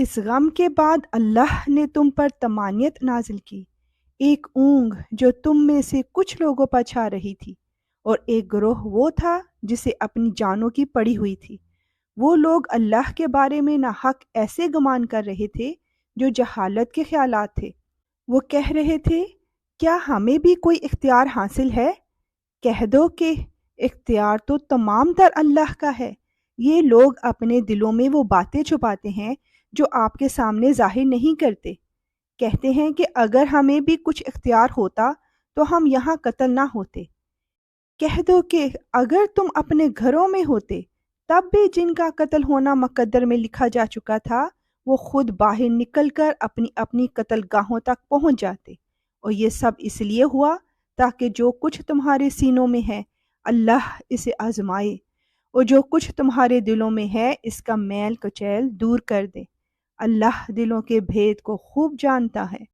اس غم کے بعد اللہ نے تم پر طمانینت نازل کی، ایک اونگ جو تم میں سے کچھ لوگوں پر چھا رہی تھی، اور ایک گروہ وہ تھا جسے اپنی جانوں کی پڑی ہوئی تھی۔ وہ لوگ اللہ کے بارے میں ناحق ایسے گمان کر رہے تھے جو جہالت کے خیالات تھے۔ وہ کہہ رہے تھے، کیا ہمیں بھی کوئی اختیار حاصل ہے؟ کہہ دو کہ اختیار تو تمام تر اللہ کا ہے۔ یہ لوگ اپنے دلوں میں وہ باتیں چھپاتے ہیں جو آپ کے سامنے ظاہر نہیں کرتے۔ کہتے ہیں کہ اگر ہمیں بھی کچھ اختیار ہوتا تو ہم یہاں قتل نہ ہوتے۔ کہہ دو کہ اگر تم اپنے گھروں میں ہوتے تب بھی جن کا قتل ہونا مقدر میں لکھا جا چکا تھا وہ خود باہر نکل کر اپنی اپنی قتل گاہوں تک پہنچ جاتے، اور یہ سب اس لیے ہوا تاکہ جو کچھ تمہارے سینوں میں ہے اللہ اسے آزمائے، اور جو کچھ تمہارے دلوں میں ہے اس کا میل کچیل دور کر دے۔ اللہ دلوں کے بھید کو خوب جانتا ہے۔